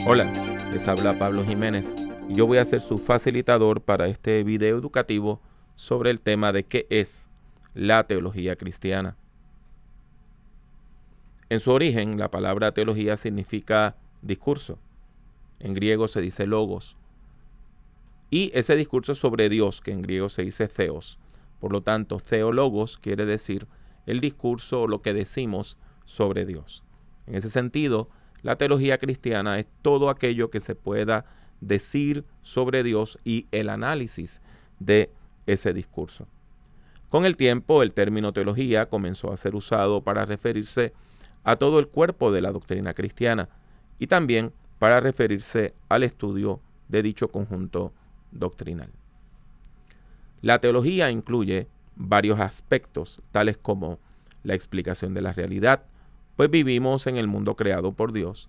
Hola, les habla Pablo Jiménez y yo voy a ser su facilitador para este video educativo sobre el tema de qué es la teología cristiana. En su origen, la palabra teología significa discurso. En griego se dice logos. Y ese discurso sobre Dios, que en griego se dice theos. Por lo tanto, theologos quiere decir el discurso o lo que decimos sobre Dios. En ese sentido, la teología cristiana es todo aquello que se pueda decir sobre Dios y el análisis de ese discurso. Con el tiempo, el término teología comenzó a ser usado para referirse a todo el cuerpo de la doctrina cristiana y también para referirse al estudio de dicho conjunto doctrinal. La teología incluye varios aspectos, tales como la explicación de la realidad, pues vivimos en el mundo creado por Dios,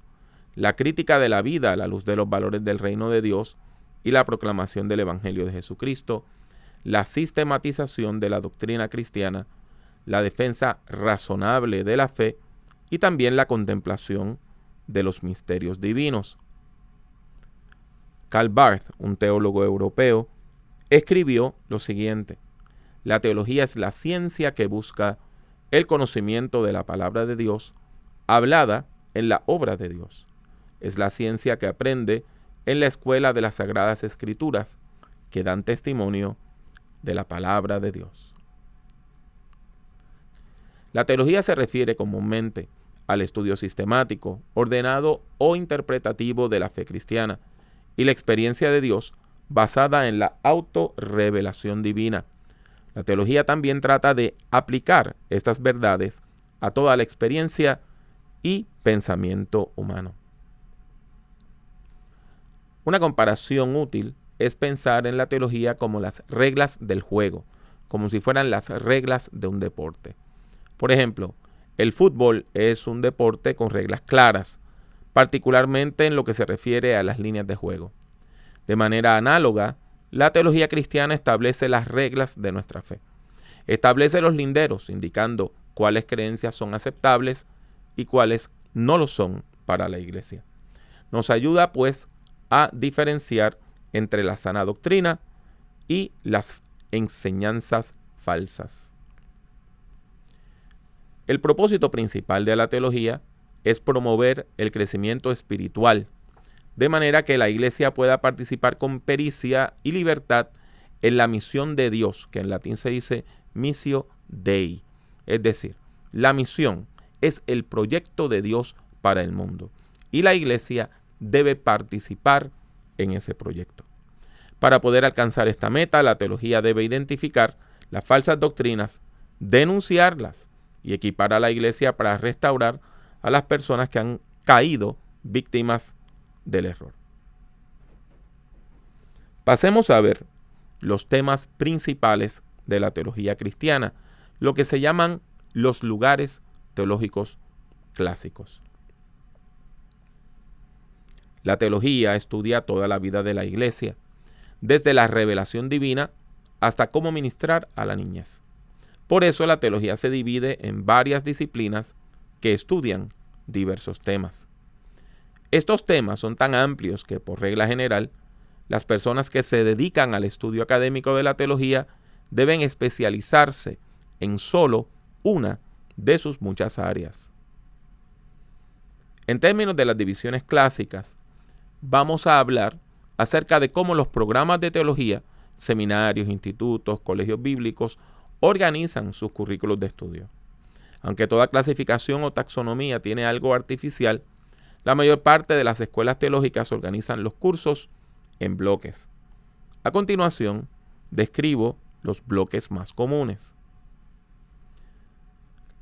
la crítica de la vida a la luz de los valores del reino de Dios y la proclamación del Evangelio de Jesucristo, la sistematización de la doctrina cristiana, la defensa razonable de la fe y también la contemplación de los misterios divinos. Karl Barth, un teólogo europeo, escribió lo siguiente: la teología es la ciencia que busca el conocimiento de la palabra de Dios hablada en la obra de Dios. Es la ciencia que aprende en la escuela de las Sagradas Escrituras, que dan testimonio de la palabra de Dios. La teología se refiere comúnmente al estudio sistemático, ordenado o interpretativo de la fe cristiana y la experiencia de Dios basada en la autorrevelación divina. La teología también trata de aplicar estas verdades a toda la experiencia y pensamiento humano. Una comparación útil es pensar en la teología como las reglas del juego, como si fueran las reglas de un deporte. Por ejemplo, el fútbol es un deporte con reglas claras, particularmente en lo que se refiere a las líneas de juego. De manera análoga, la teología cristiana establece las reglas de nuestra fe. Establece los linderos, indicando cuáles creencias son aceptables y cuáles no lo son para la iglesia. Nos ayuda, pues, a diferenciar entre la sana doctrina y las enseñanzas falsas. El propósito principal de la teología es promover el crecimiento espiritual, de manera que la iglesia pueda participar con pericia y libertad en la misión de Dios, que en latín se dice missio Dei. Es decir, la misión es el proyecto de Dios para el mundo y la iglesia debe participar en ese proyecto. Para poder alcanzar esta meta, la teología debe identificar las falsas doctrinas, denunciarlas y equipar a la iglesia para restaurar a las personas que han caído víctimas del error. Pasemos a ver los temas principales de la teología cristiana, lo que se llaman los lugares teológicos clásicos. La teología estudia toda la vida de la iglesia, desde la revelación divina hasta cómo ministrar a la niñez. Por eso la teología se divide en varias disciplinas que estudian diversos temas. Estos temas son tan amplios que, por regla general, las personas que se dedican al estudio académico de la teología deben especializarse en solo una de sus muchas áreas. En términos de las divisiones clásicas, vamos a hablar acerca de cómo los programas de teología, seminarios, institutos, colegios bíblicos, organizan sus currículos de estudio. Aunque toda clasificación o taxonomía tiene algo artificial, la mayor parte de las escuelas teológicas organizan los cursos en bloques. A continuación, describo los bloques más comunes.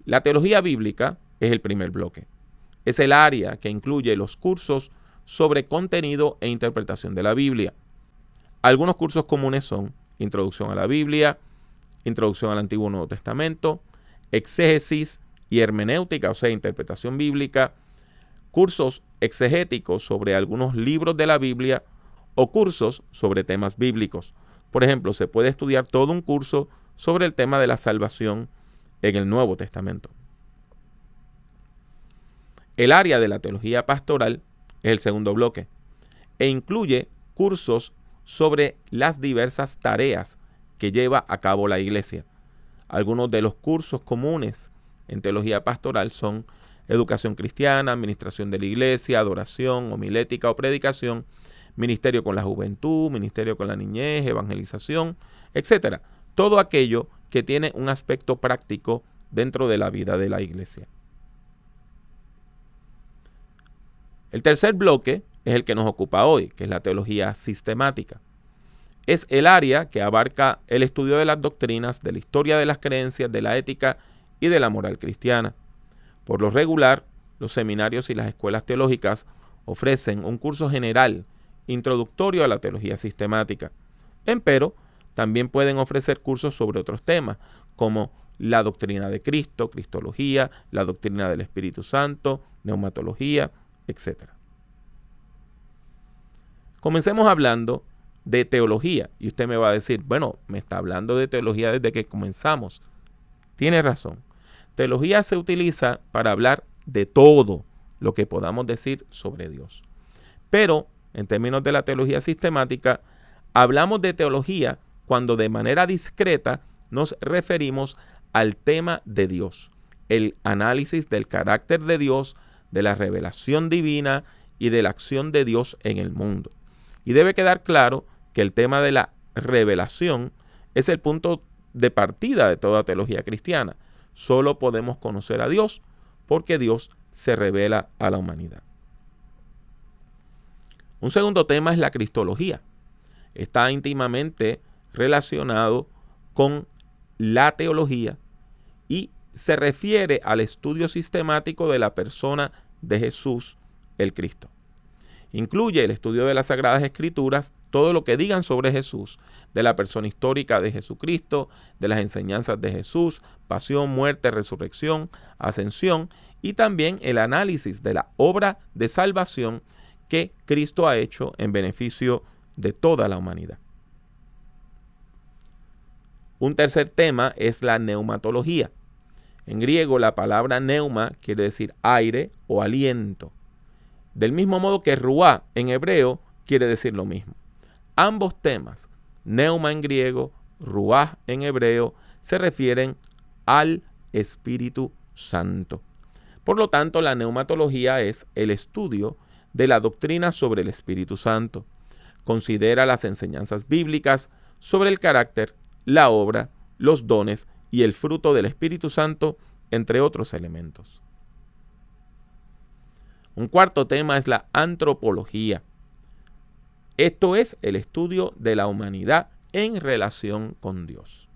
La teología bíblica es el primer bloque. Es el área que incluye los cursos sobre contenido e interpretación de la Biblia. Algunos cursos comunes son Introducción a la Biblia, Introducción al Antiguo y Nuevo Testamento, Exégesis y Hermenéutica, o sea, interpretación bíblica, cursos exegéticos sobre algunos libros de la Biblia o cursos sobre temas bíblicos. Por ejemplo, se puede estudiar todo un curso sobre el tema de la salvación en el Nuevo Testamento. El área de la teología pastoral es el segundo bloque, e incluye cursos sobre las diversas tareas que lleva a cabo la iglesia. Algunos de los cursos comunes en teología pastoral son educación cristiana, administración de la iglesia, adoración, homilética o predicación, ministerio con la juventud, ministerio con la niñez, evangelización, etc. Todo aquello que tiene un aspecto práctico dentro de la vida de la iglesia. El tercer bloque es el que nos ocupa hoy, que es la teología sistemática. Es el área que abarca el estudio de las doctrinas, de la historia de las creencias, de la ética y de la moral cristiana. Por lo regular, los seminarios y las escuelas teológicas ofrecen un curso general introductorio a la teología sistemática. Empero, también pueden ofrecer cursos sobre otros temas, como la doctrina de Cristo, cristología, la doctrina del Espíritu Santo, neumatología, etc. Comencemos hablando de teología. Y usted me va a decir, bueno, me está hablando de teología desde que comenzamos. Tiene razón. Teología se utiliza para hablar de todo lo que podamos decir sobre Dios. Pero, en términos de la teología sistemática, hablamos de teología cuando de manera discreta nos referimos al tema de Dios, el análisis del carácter de Dios, de la revelación divina y de la acción de Dios en el mundo. Y debe quedar claro que el tema de la revelación es el punto de partida de toda teología cristiana. Solo podemos conocer a Dios porque Dios se revela a la humanidad. Un segundo tema es la cristología. Está íntimamente relacionado con la teología y se refiere al estudio sistemático de la persona de Jesús, el Cristo. Incluye el estudio de las Sagradas Escrituras, todo lo que digan sobre Jesús, de la persona histórica de Jesucristo, de las enseñanzas de Jesús, pasión, muerte, resurrección, ascensión, y también el análisis de la obra de salvación que Cristo ha hecho en beneficio de toda la humanidad. Un tercer tema es la neumatología. En griego, la palabra neuma quiere decir aire o aliento. Del mismo modo que ruá en hebreo quiere decir lo mismo. Ambos temas, neuma en griego, ruá en hebreo, se refieren al Espíritu Santo. Por lo tanto, la neumatología es el estudio de la doctrina sobre el Espíritu Santo. Considera las enseñanzas bíblicas sobre el carácter, la obra, los dones y el fruto del Espíritu Santo, entre otros elementos. Un cuarto tema es la antropología. Esto es el estudio de la humanidad en relación con Dios.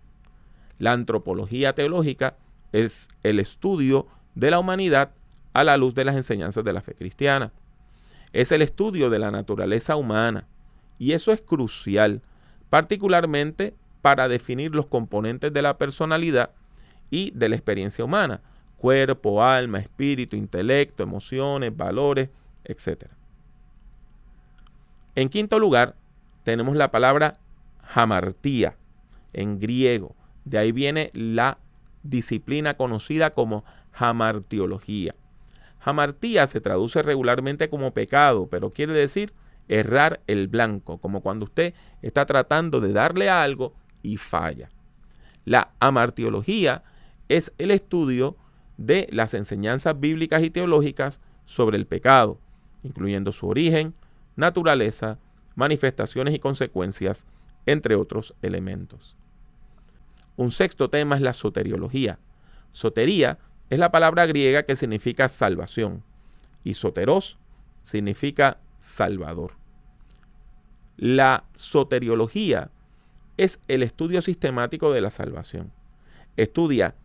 La antropología teológica es el estudio de la humanidad a la luz de las enseñanzas de la fe cristiana. Es el estudio de la naturaleza humana y eso es crucial, particularmente para definir los componentes de la personalidad y de la experiencia humana: cuerpo, alma, espíritu, intelecto, emociones, valores, etc. En quinto lugar, tenemos la palabra hamartía en griego. De ahí viene la disciplina conocida como hamartiología. Hamartía se traduce regularmente como pecado, pero quiere decir errar el blanco, como cuando usted está tratando de darle a algo y falla. La hamartiología es el estudio de las enseñanzas bíblicas y teológicas sobre el pecado, incluyendo su origen, naturaleza, manifestaciones y consecuencias, entre otros elementos. Un sexto tema es la soteriología. Sotería es la palabra griega que significa salvación y soteros significa salvador. La soteriología es el estudio sistemático de la salvación. Estudia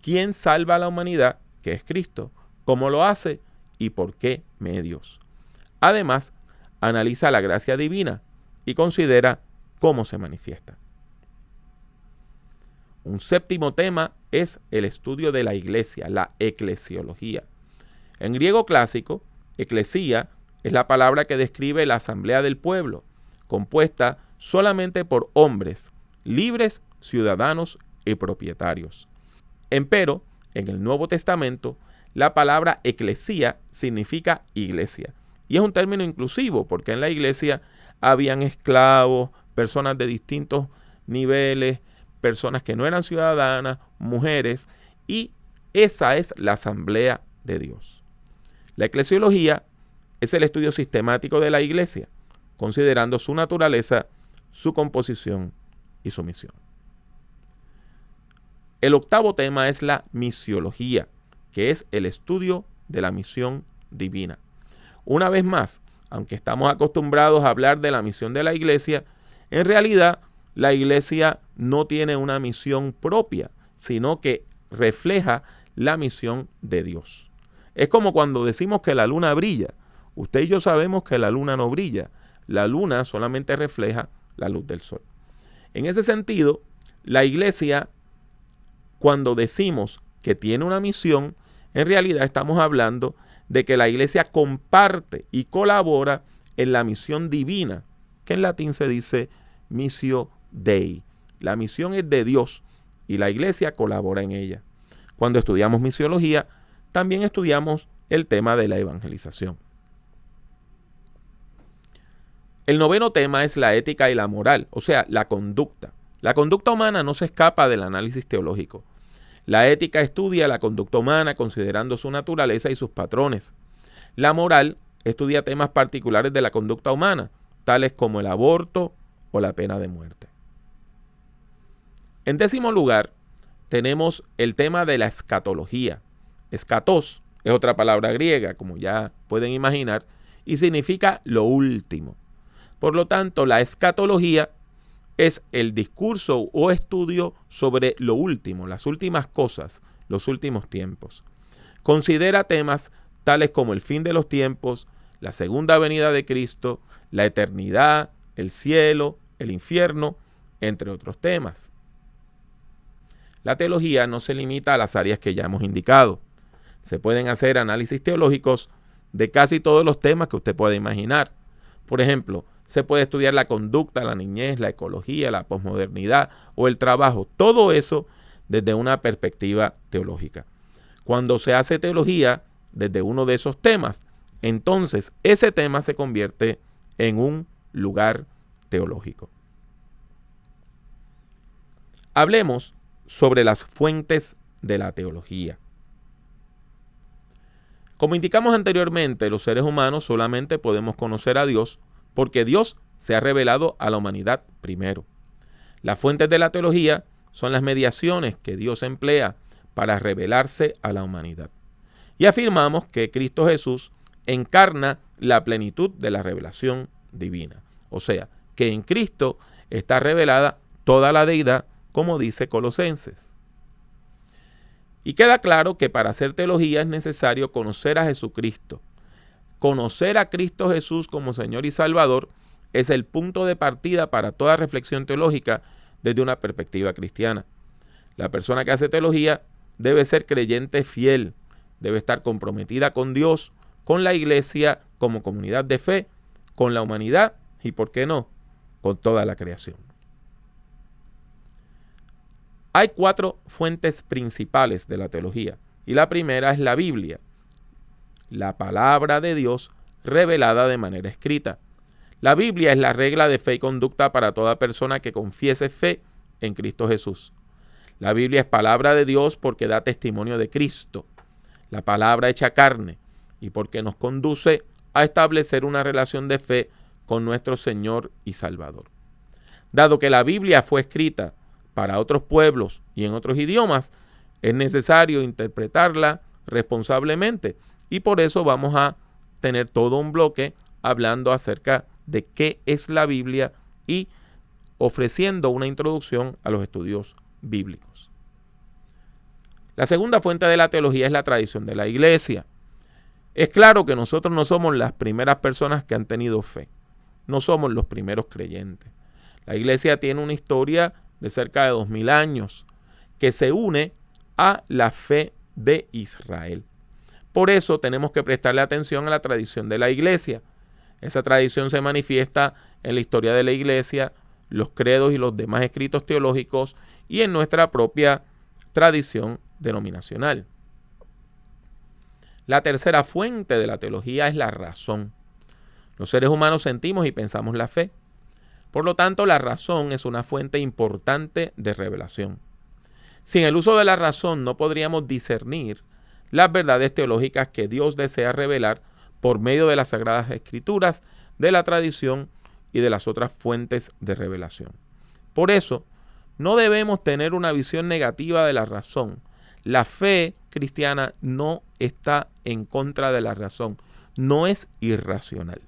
quién salva a la humanidad, que es Cristo, cómo lo hace y por qué medios. Además, analiza la gracia divina y considera cómo se manifiesta. Un séptimo tema es el estudio de la iglesia, la eclesiología. En griego clásico, eclesía es la palabra que describe la asamblea del pueblo, compuesta solamente por hombres, libres, ciudadanos y propietarios. Empero, en el Nuevo Testamento, la palabra eclesía significa iglesia Y es un término inclusivo, porque en la iglesia habían esclavos, personas de distintos niveles, personas que no eran ciudadanas, mujeres, y esa es la asamblea de Dios. La eclesiología es el estudio sistemático de la iglesia, considerando su naturaleza, su composición y su misión. El octavo tema es la misiología, que es el estudio de la misión divina. Una vez más, aunque estamos acostumbrados a hablar de la misión de la iglesia, en realidad la iglesia no tiene una misión propia, sino que refleja la misión de Dios. Es como cuando decimos que la luna brilla. Usted y yo sabemos que la luna no brilla. La luna solamente refleja la luz del sol. En ese sentido, la iglesia, cuando decimos que tiene una misión, en realidad estamos hablando de que la iglesia comparte y colabora en la misión divina, que en latín se dice missio Dei. La misión es de Dios y la iglesia colabora en ella. Cuando estudiamos misiología, también estudiamos el tema de la evangelización. El noveno tema es la ética y la moral, o sea, la conducta. La conducta humana no se escapa del análisis teológico. La ética estudia la conducta humana considerando su naturaleza y sus patrones. La moral estudia temas particulares de la conducta humana, tales como el aborto o la pena de muerte. En décimo lugar, tenemos el tema de la escatología. Escatos es otra palabra griega, como ya pueden imaginar, y significa lo último. Por lo tanto, la escatología es el discurso o estudio sobre lo último, las últimas cosas, los últimos tiempos. Considera temas tales como el fin de los tiempos, la segunda venida de Cristo, la eternidad, el cielo, el infierno, entre otros temas. La teología no se limita a las áreas que ya hemos indicado. Se pueden hacer análisis teológicos de casi todos los temas que usted pueda imaginar. Por ejemplo, se puede estudiar la conducta, la niñez, la ecología, la posmodernidad o el trabajo. Todo eso desde una perspectiva teológica. Cuando se hace teología desde uno de esos temas, entonces ese tema se convierte en un lugar teológico. Hablemos sobre las fuentes de la teología. Como indicamos anteriormente, los seres humanos solamente podemos conocer a Dios porque Dios se ha revelado a la humanidad primero. Las fuentes de la teología son las mediaciones que Dios emplea para revelarse a la humanidad. Y afirmamos que Cristo Jesús encarna la plenitud de la revelación divina. O sea, que en Cristo está revelada toda la deidad, como dice Colosenses. Y queda claro que para hacer teología es necesario conocer a Jesucristo. Conocer a Cristo Jesús como Señor y Salvador es el punto de partida para toda reflexión teológica desde una perspectiva cristiana. La persona que hace teología debe ser creyente fiel, debe estar comprometida con Dios, con la iglesia como comunidad de fe, con la humanidad y, ¿por qué no?, con toda la creación. Hay 4 fuentes principales de la teología y la primera es la Biblia, la palabra de Dios revelada de manera escrita. La Biblia es la regla de fe y conducta para toda persona que confiese fe en Cristo Jesús. La Biblia es palabra de Dios porque da testimonio de Cristo, la palabra hecha carne, y porque nos conduce a establecer una relación de fe con nuestro Señor y Salvador. Dado que la Biblia fue escrita para otros pueblos y en otros idiomas, es necesario interpretarla responsablemente, y por eso vamos a tener todo un bloque hablando acerca de qué es la Biblia y ofreciendo una introducción a los estudios bíblicos. La segunda fuente de la teología es la tradición de la iglesia. Es claro que nosotros no somos las primeras personas que han tenido fe. No somos los primeros creyentes. La iglesia tiene una historia de cerca de 2000 años que se une a la fe de Israel. Por eso tenemos que prestarle atención a la tradición de la iglesia. Esa tradición se manifiesta en la historia de la iglesia, los credos y los demás escritos teológicos y en nuestra propia tradición denominacional. La tercera fuente de la teología es la razón. Los seres humanos sentimos y pensamos la fe. Por lo tanto, la razón es una fuente importante de revelación. Sin el uso de la razón no podríamos discernir las verdades teológicas que Dios desea revelar por medio de las Sagradas Escrituras, de la tradición y de las otras fuentes de revelación. Por eso, no debemos tener una visión negativa de la razón. La fe cristiana no está en contra de la razón, no es irracional.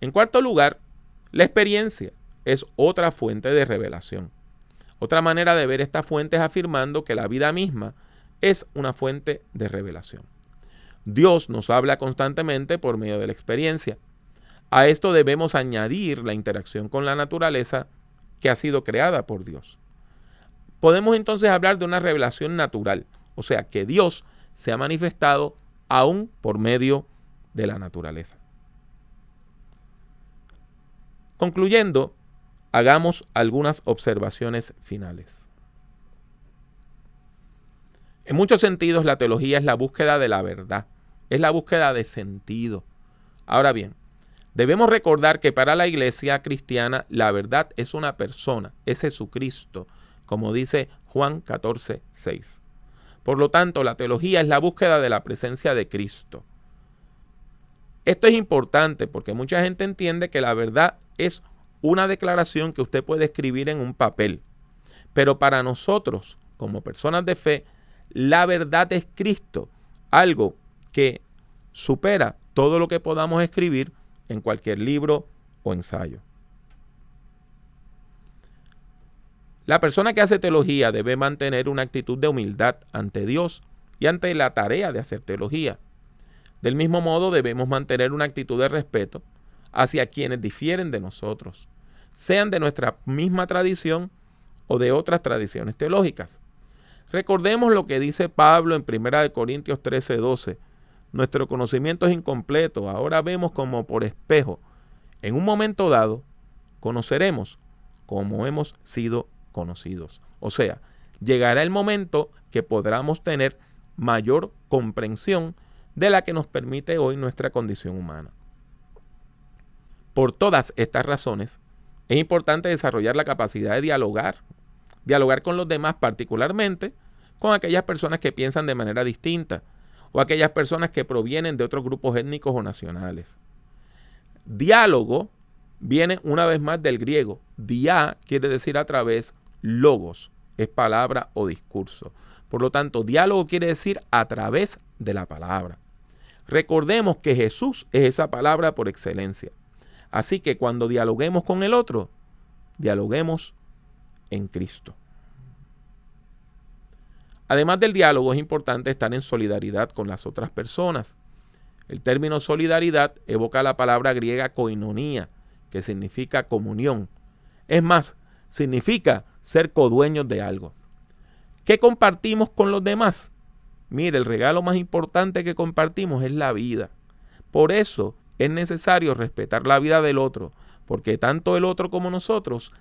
En cuarto lugar, la experiencia es otra fuente de revelación. Otra manera de ver esta fuente es afirmando que la vida misma es una fuente de revelación. Dios nos habla constantemente por medio de la experiencia. A esto debemos añadir la interacción con la naturaleza que ha sido creada por Dios. Podemos entonces hablar de una revelación natural, o sea, que Dios se ha manifestado aún por medio de la naturaleza. Concluyendo, hagamos algunas observaciones finales. En muchos sentidos, la teología es la búsqueda de la verdad, es la búsqueda de sentido. Ahora bien, debemos recordar que para la iglesia cristiana la verdad es una persona, es Jesucristo, como dice Juan 14:6. Por lo tanto, la teología es la búsqueda de la presencia de Cristo. Esto es importante porque mucha gente entiende que la verdad es una declaración que usted puede escribir en un papel. Pero para nosotros, como personas de fe, la verdad es Cristo, algo que supera todo lo que podamos escribir en cualquier libro o ensayo. La persona que hace teología debe mantener una actitud de humildad ante Dios y ante la tarea de hacer teología. Del mismo modo, debemos mantener una actitud de respeto hacia quienes difieren de nosotros, sean de nuestra misma tradición o de otras tradiciones teológicas. Recordemos lo que dice Pablo en 1 Corintios 13:12. Nuestro conocimiento es incompleto, ahora vemos como por espejo. En un momento dado, conoceremos como hemos sido conocidos. O sea, llegará el momento que podamos tener mayor comprensión de la que nos permite hoy nuestra condición humana. Por todas estas razones, es importante desarrollar la capacidad de dialogar con los demás, particularmente con aquellas personas que piensan de manera distinta o aquellas personas que provienen de otros grupos étnicos o nacionales. Diálogo viene una vez más del griego. Dia quiere decir a través, logos es palabra o discurso. Por lo tanto, diálogo quiere decir a través de la palabra. Recordemos que Jesús es esa palabra por excelencia. Así que cuando dialoguemos con el otro, dialoguemos en Cristo. Además del diálogo, es importante estar en solidaridad con las otras personas. El término solidaridad evoca la palabra griega koinonía, que significa comunión. Es más, significa ser codueños de algo. ¿Qué compartimos con los demás? Mire, el regalo más importante que compartimos es la vida. Por eso es necesario respetar la vida del otro, porque tanto el otro como nosotros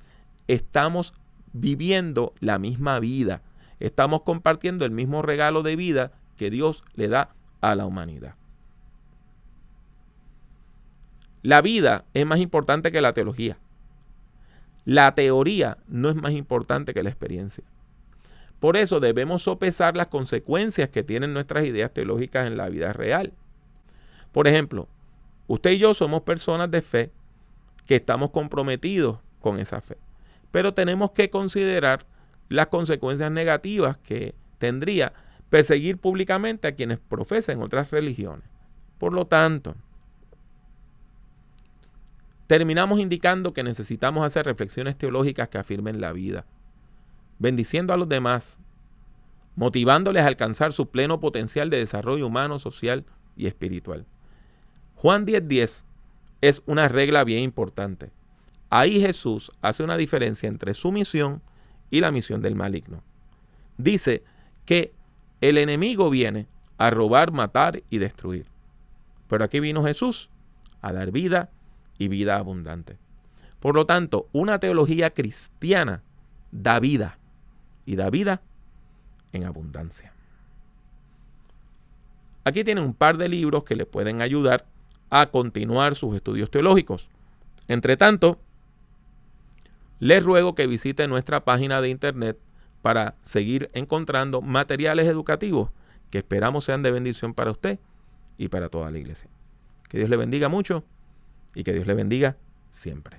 estamos viviendo la misma vida. Estamos compartiendo el mismo regalo de vida que Dios le da a la humanidad. La vida es más importante que la teología. La teoría no es más importante que la experiencia. Por eso debemos sopesar las consecuencias que tienen nuestras ideas teológicas en la vida real. Por ejemplo, usted y yo somos personas de fe que estamos comprometidos con esa fe, pero tenemos que considerar las consecuencias negativas que tendría perseguir públicamente a quienes profesan otras religiones. Por lo tanto, terminamos indicando que necesitamos hacer reflexiones teológicas que afirmen la vida, bendiciendo a los demás, motivándoles a alcanzar su pleno potencial de desarrollo humano, social y espiritual. Juan 10:10 es una regla bien importante. Ahí Jesús hace una diferencia entre su misión y la misión del maligno. Dice que el enemigo viene a robar, matar y destruir. Pero aquí vino Jesús a dar vida y vida abundante. Por lo tanto, una teología cristiana da vida y da vida en abundancia. Aquí tienen un par de libros que les pueden ayudar a continuar sus estudios teológicos. Entre tanto, les ruego que visite nuestra página de internet para seguir encontrando materiales educativos que esperamos sean de bendición para usted y para toda la iglesia. Que Dios le bendiga mucho y que Dios le bendiga siempre.